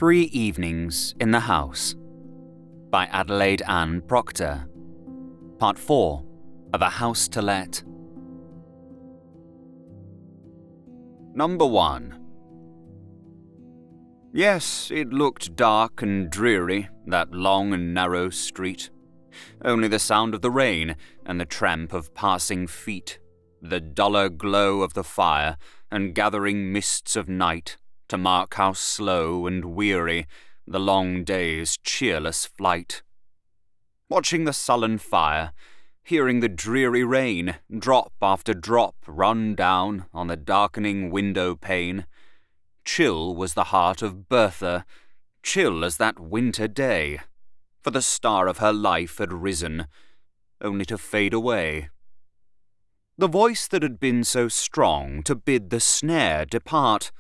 3 Evenings in the House by Adelaide Anne Procter. Part 4 of A House to Let. Number 1. Yes, it looked dark and dreary, that long and narrow street. Only the sound of the rain and the tramp of passing feet, the duller glow of the fire and gathering mists of night, to mark how slow and weary the long day's cheerless flight. Watching the sullen fire, hearing the dreary rain drop after drop run down on the darkening window pane, chill was the heart of Bertha, chill as that winter day, for the star of her life had risen, only to fade away. The voice that had been so strong to bid the snare depart,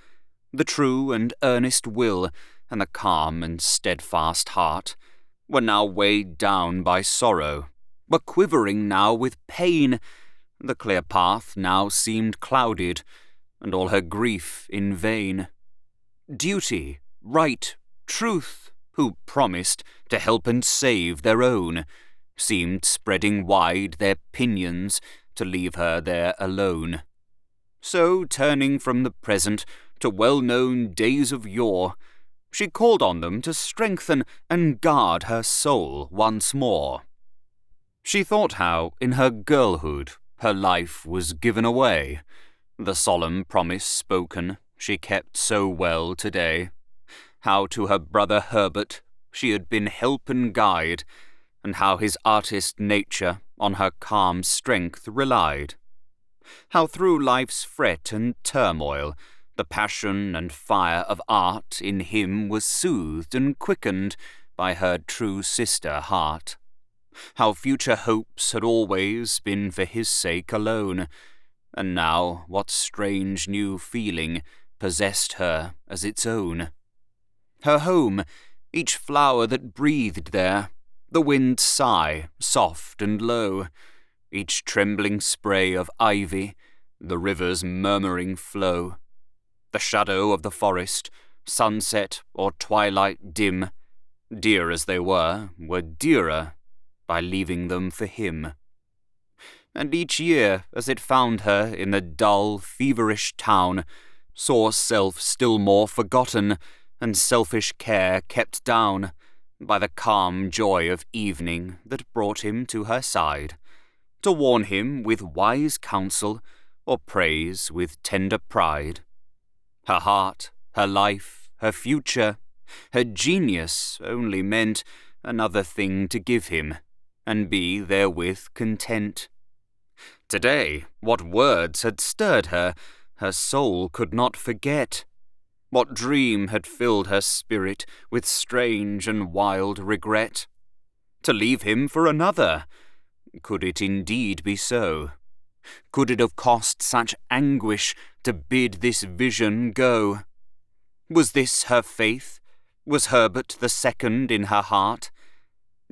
the true and earnest will, and the calm and steadfast heart, were now weighed down by sorrow, were quivering now with pain. The clear path now seemed clouded, and all her grief in vain. Duty, right, truth, who promised to help and save their own, seemed spreading wide their pinions to leave her there alone. So, turning from the present to well-known days of yore, she called on them to strengthen and guard her soul once more. She thought how, in her girlhood, her life was given away, the solemn promise spoken she kept so well today, how to her brother Herbert she had been help and guide, and how his artist nature on her calm strength relied, how through life's fret and turmoil the passion and fire of art in him was soothed and quickened by her true sister heart, how future hopes had always been for his sake alone, and now what strange new feeling possessed her as its own. Her home, each flower that breathed there, the wind's sigh, soft and low, each trembling spray of ivy, the river's murmuring flow, the shadow of the forest, sunset or twilight dim, dear as they were dearer by leaving them for him. And each year, as it found her in the dull, feverish town, saw self still more forgotten, and selfish care kept down, by the calm joy of evening that brought him to her side, to warn him with wise counsel, or praise with tender pride. Her heart, her life, her future, her genius only meant another thing to give him, and be therewith content. Today, what words had stirred her, her soul could not forget. What dream had filled her spirit with strange and wild regret? To leave him for another? Could it indeed be so? Could it have cost such anguish to bid this vision go? Was this her faith? Was Herbert the second in her heart?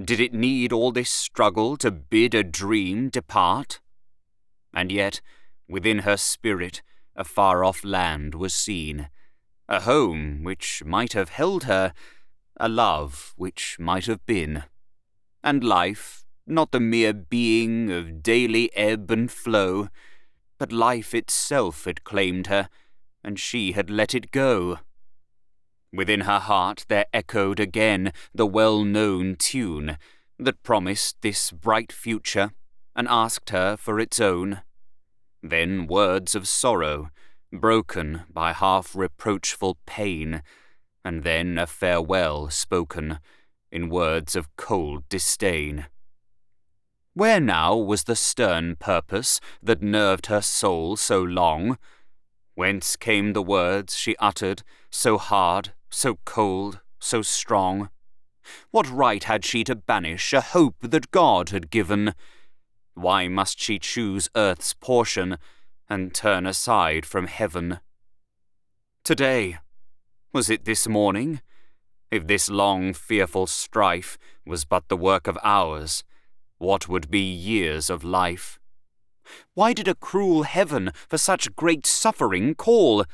Did it need all this struggle to bid a dream depart? And yet, within her spirit, a far-off land was seen, a home which might have held her, a love which might have been, and life, not the mere being of daily ebb and flow, but life itself had claimed her, and she had let it go. Within her heart there echoed again the well-known tune that promised this bright future and asked her for its own. Then words of sorrow, broken by half-reproachful pain, and then a farewell spoken in words of cold disdain. Where now was the stern purpose that nerved her soul so long? Whence came the words she uttered, so hard, so cold, so strong? What right had she to banish a hope that God had given? Why must she choose earth's portion and turn aside from heaven? Today, was it this morning? If this long, fearful strife was but the work of hours, what would be years of life? Why did a cruel heaven for such great suffering call?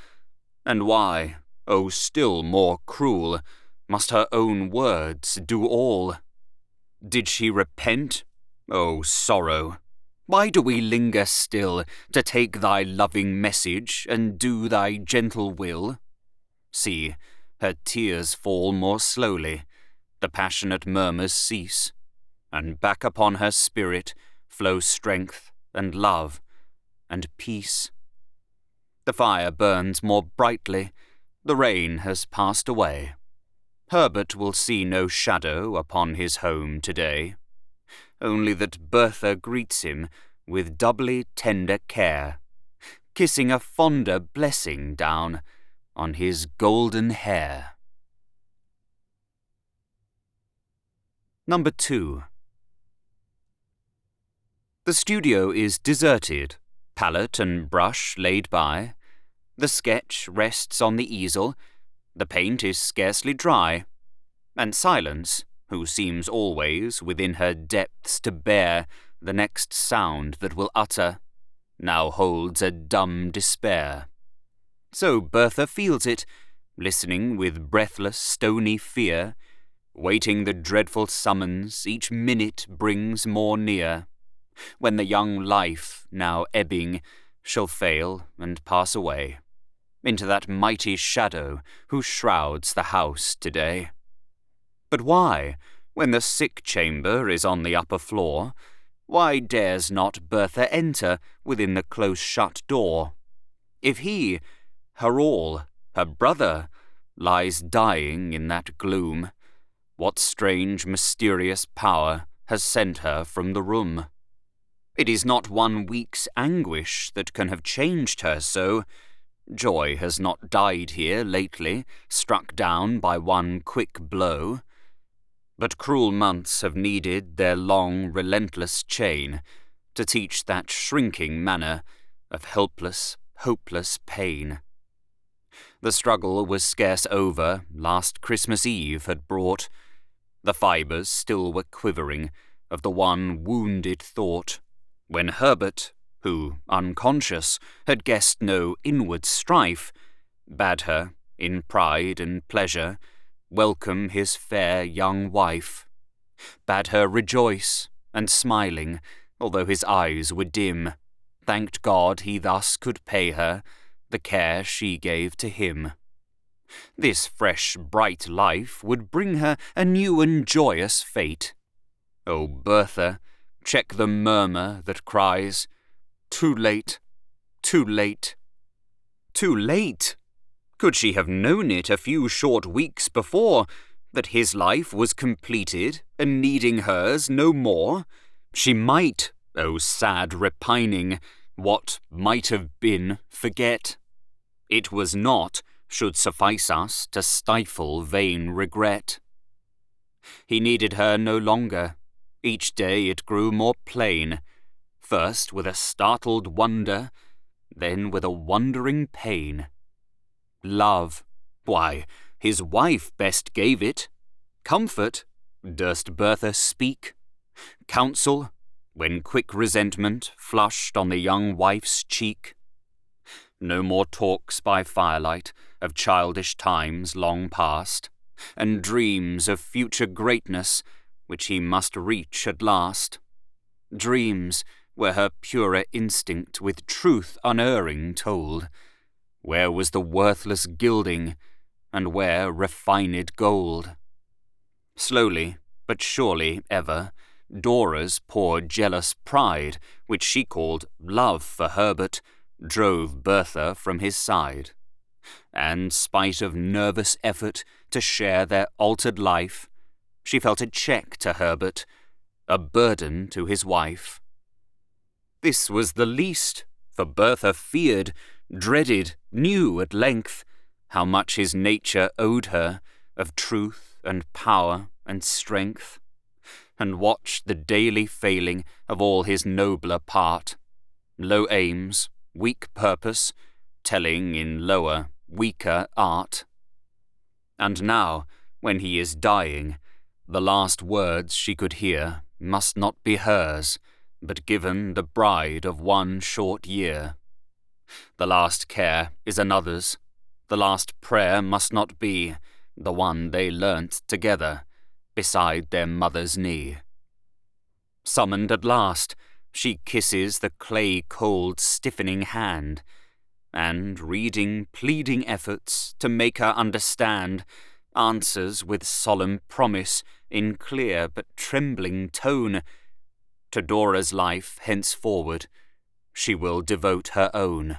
And why, oh still more cruel, Must her own words do all? Did she repent? O sorrow! Why do we linger still to take thy loving message and do thy gentle will? See, her tears fall more slowly, the passionate murmurs cease, and back upon her spirit flow strength and love and peace. The fire burns more brightly, the rain has passed away. Herbert will see no shadow upon his home today, only that Bertha greets him with doubly tender care, kissing a fonder blessing down on his golden hair. Number 2. The studio is deserted, palette and brush laid by. The sketch rests on the easel, the paint is scarcely dry, and Silence, who seems always within her depths to bear the next sound that will utter, now holds a dumb despair. So Bertha feels it, listening with breathless, stony fear, waiting the dreadful summons each minute brings more near, when the young life, now ebbing, shall fail and pass away into that mighty shadow who shrouds the house today. But why, when the sick chamber is on the upper floor, why dares not Bertha enter within the close-shut door? If he, her all, her brother, lies dying in that gloom, what strange mysterious power has sent her from the room? It is not 1 week's anguish that can have changed her so. Joy has not died here lately, struck down by one quick blow. But cruel months have needed their long, relentless chain to teach that shrinking manner of helpless, hopeless pain. The struggle was scarce over, last Christmas Eve had brought. The fibres still were quivering of the one wounded thought, when Herbert, who, unconscious, had guessed no inward strife, bade her, in pride and pleasure, welcome his fair young wife, bade her rejoice, and smiling, although his eyes were dim, thanked God he thus could pay her the care she gave to him. This fresh, bright life would bring her a new and joyous fate. O Bertha, check the murmur that cries, "Too late, too late." Too late! Could she have known it a few short weeks before, that his life was completed and needing hers no more? She might, O sad repining, what might have been forget. It was not, should suffice us to stifle vain regret. He needed her no longer. Each day it grew more plain, first with a startled wonder, then with a wondering pain. Love, why, his wife best gave it. Comfort, durst Bertha speak? Counsel, when quick resentment flushed on the young wife's cheek? No more talks by firelight of childish times long past, and dreams of future greatness which he must reach at last. Dreams where her purer instinct with truth unerring told, where was the worthless gilding, and where refined gold. Slowly, but surely ever, Dora's poor jealous pride, which she called love for Herbert, drove Bertha from his side, and, spite of nervous effort to share their altered life, she felt a check to Herbert, a burden to his wife. This was the least, for Bertha feared, dreaded, knew at length, how much his nature owed her of truth and power and strength, and watched the daily failing of all his nobler part, low aims, weak purpose, telling in lower, weaker art. And now, when he is dying, the last words she could hear must not be hers, but given the bride of 1 short year. The last care is another's, the last prayer must not be, the one they learnt together, beside their mother's knee. Summoned at last, she kisses the clay-cold stiffening hand, and, reading pleading efforts to make her understand, answers with solemn promise in clear but trembling tone, to Dora's life henceforward she will devote her own.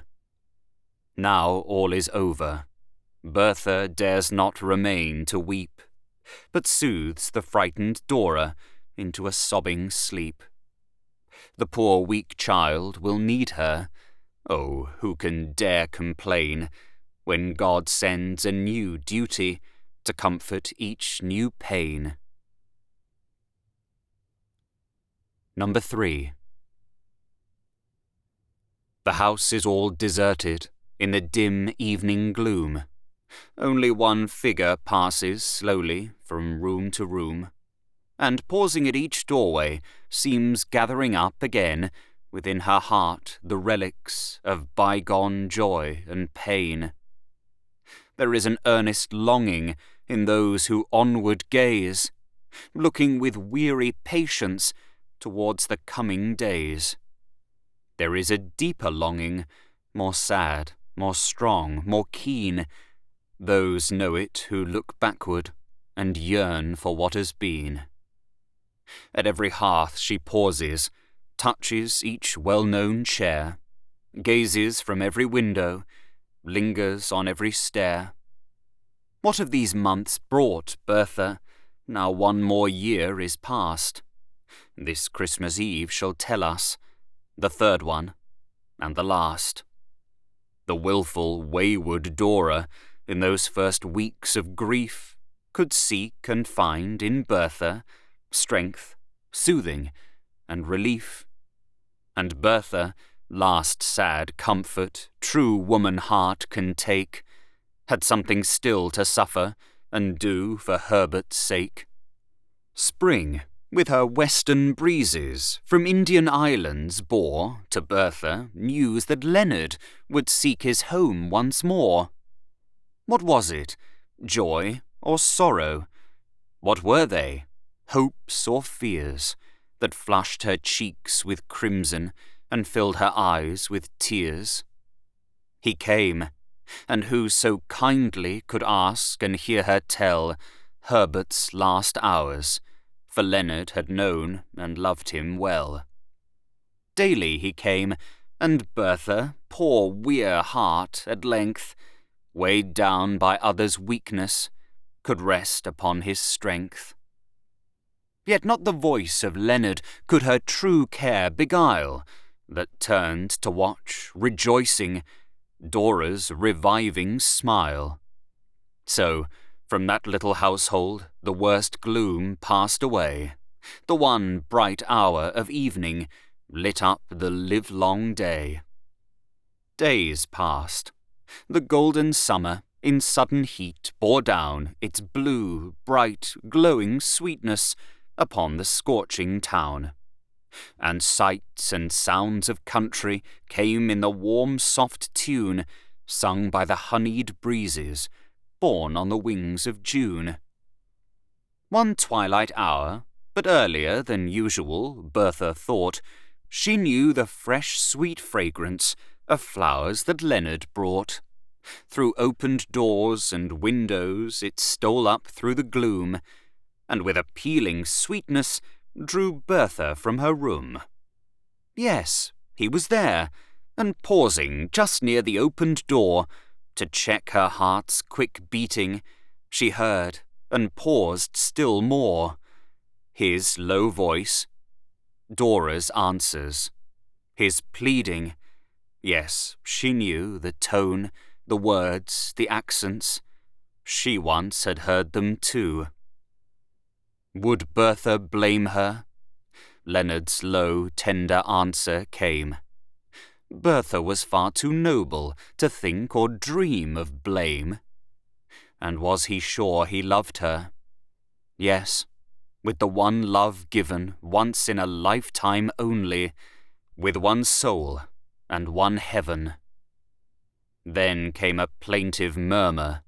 Now all is over. Bertha dares not remain to weep, but soothes the frightened Dora into a sobbing sleep. The poor weak child will need her. Oh, who can dare complain when God sends a new duty to comfort each new pain? Number 3. The house is all deserted in the dim evening gloom. Only one figure passes slowly from room to room, and pausing at each doorway seems gathering up again within her heart the relics of bygone joy and pain. There is an earnest longing in those who onward gaze, looking with weary patience towards the coming days. There is a deeper longing, more sad, more strong, more keen. Those know it who look backward and yearn for what has been. At every hearth she pauses, touches each well-known chair, gazes from every window, lingers on every stair. What have these months brought, Bertha, now one more year is past? This Christmas Eve shall tell us, the third one, and the last. The wilful, wayward Dora, in those first weeks of grief, could seek and find in Bertha strength, soothing, and relief. And Bertha, last sad comfort true woman heart can take, had something still to suffer and do for Herbert's sake. Spring, with her western breezes, from Indian islands bore to Bertha news that Leonard would seek his home once more. What was it, joy or sorrow? What were they, hopes or fears, that flushed her cheeks with crimson and filled her eyes with tears? He came, and who so kindly could ask and hear her tell Herbert's last hours, for Leonard had known and loved him well. Daily he came, and Bertha, poor wear heart, at length, weighed down by others' weakness, could rest upon his strength. Yet not the voice of Leonard could her true care beguile, that turned to watch, rejoicing, Dora's reviving smile. So, from that little household the worst gloom passed away. The one bright hour of evening lit up the livelong day. Days passed. The golden summer in sudden heat bore down its blue, bright, glowing sweetness upon the scorching town, and sights and sounds of country came in the warm soft tune sung by the honeyed breezes borne on the wings of June. One twilight hour, but earlier than usual, Bertha thought, she knew the fresh sweet fragrance of flowers that Leonard brought. Through opened doors and windows it stole up through the gloom, and with appealing sweetness drew Bertha from her room. Yes, he was there, and pausing just near the opened door, to check her heart's quick beating, she heard, and paused still more, his low voice, Dora's answers, his pleading. Yes, she knew the tone, the words, the accents. She once had heard them too. Would Bertha blame her? Leonard's low, tender answer came. Bertha was far too noble to think or dream of blame. And was he sure he loved her? Yes, with the one love given once in a lifetime only, with one soul and one heaven. Then came a plaintive murmur,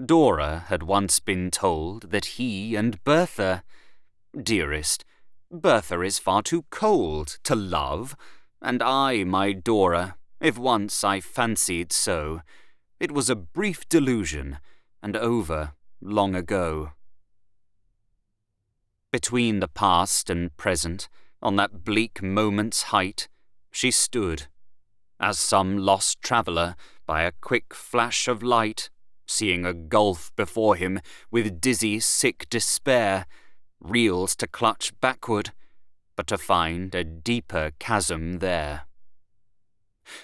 Dora had once been told that he and Bertha— "Dearest, Bertha is far too cold to love, and I, my Dora, if once I fancied so, it was a brief delusion, and over long ago." Between the past and present, on that bleak moment's height, she stood, as some lost traveller, by a quick flash of light, seeing a gulf before him with dizzy, sick despair, reels to clutch backward, but to find a deeper chasm there.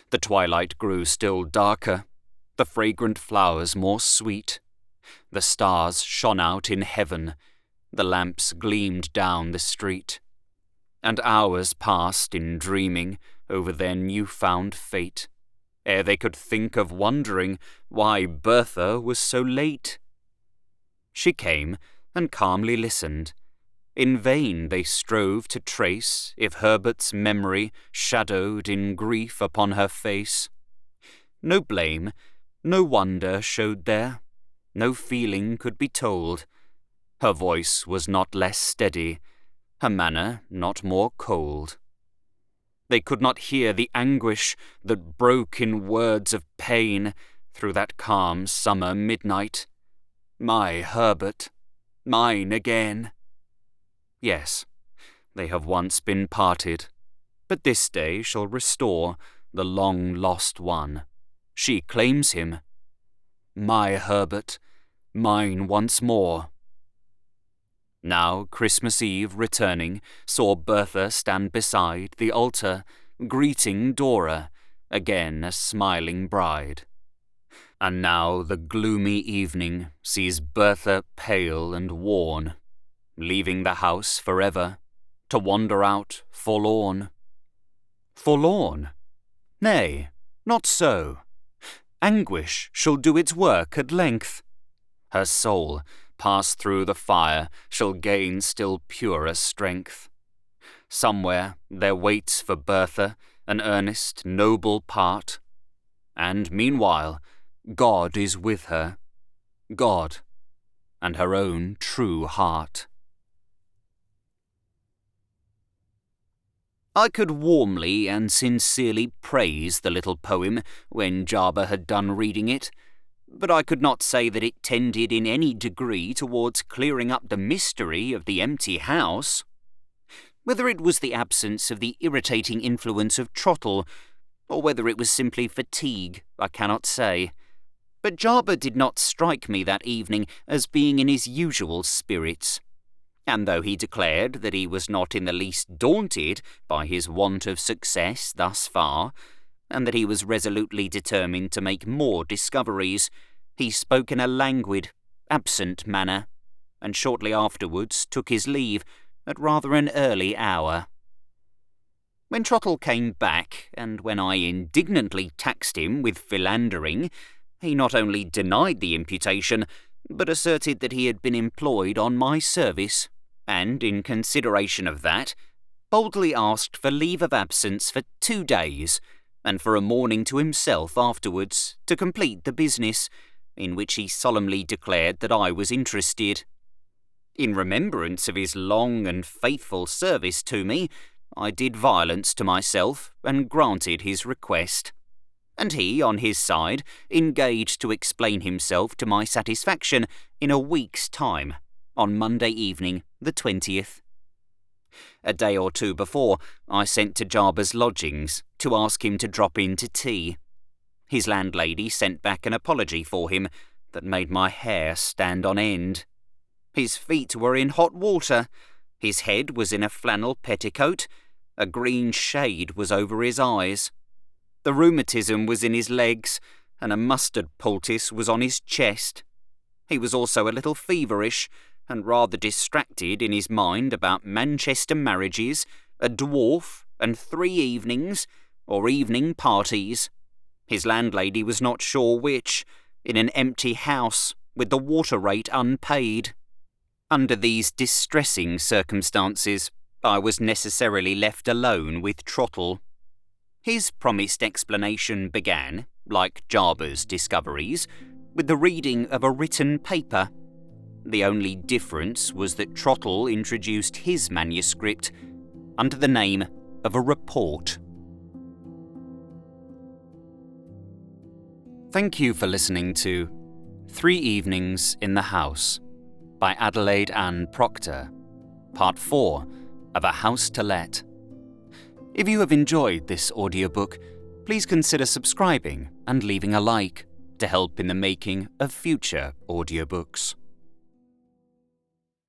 The twilight grew still darker, the fragrant flowers more sweet. The stars shone out in heaven, the lamps gleamed down the street, and hours passed in dreaming over their new-found fate, ere they could think of wondering why Bertha was so late. She came and calmly listened. In vain they strove to trace if Herbert's memory shadowed in grief upon her face. No blame, no wonder showed there, no feeling could be told. Her voice was not less steady, her manner not more cold. They could not hear the anguish that broke in words of pain through that calm summer midnight. My Herbert, mine again. Yes, they have once been parted, but this day shall restore the long-lost one. She claims him. My Herbert, mine once more. Now Christmas Eve returning saw Bertha stand beside the altar, greeting Dora, again a smiling bride. And now the gloomy evening sees Bertha pale and worn, leaving the house forever, to wander out forlorn. Forlorn? Nay, not so. Anguish shall do its work at length. Her soul, passed through the fire, shall gain still purer strength. Somewhere there waits for Bertha an earnest, noble part, and meanwhile God is with her, God, and her own true heart. I could warmly and sincerely praise the little poem when Jarber had done reading it, but I could not say that it tended in any degree towards clearing up the mystery of the empty house. Whether it was the absence of the irritating influence of Trottle, or whether it was simply fatigue, I cannot say. But Jarber did not strike me that evening as being in his usual spirits, and though he declared that he was not in the least daunted by his want of success thus far, and that he was resolutely determined to make more discoveries, he spoke in a languid, absent manner, and shortly afterwards took his leave at rather an early hour. When Trottle came back, and when I indignantly taxed him with philandering, he not only denied the imputation, but asserted that he had been employed on my service, and, in consideration of that, boldly asked for leave of absence for 2 days, and for a morning to himself afterwards, to complete the business, in which he solemnly declared that I was interested. In remembrance of his long and faithful service to me, I did violence to myself, and granted his request. And he, on his side, engaged to explain himself to my satisfaction in a week's time, on Monday evening, the 20th. A day or two before, I sent to Jarber's lodgings to ask him to drop in to tea. His landlady sent back an apology for him that made my hair stand on end. His feet were in hot water, his head was in a flannel petticoat, a green shade was over his eyes. The rheumatism was in his legs, and a mustard poultice was on his chest. He was also a little feverish, and rather distracted in his mind about Manchester marriages, a dwarf, and 3 evenings, or evening parties. His landlady was not sure which, in an empty house, with the water rate unpaid. Under these distressing circumstances, I was necessarily left alone with Trottle. His promised explanation began, like Jarber's discoveries, with the reading of a written paper. The only difference was that Trottle introduced his manuscript under the name of a report. Thank you for listening to 3 Evenings in the House by Adelaide Anne Procter, Part 4 of A House to Let. If you have enjoyed this audiobook, please consider subscribing and leaving a like to help in the making of future audiobooks.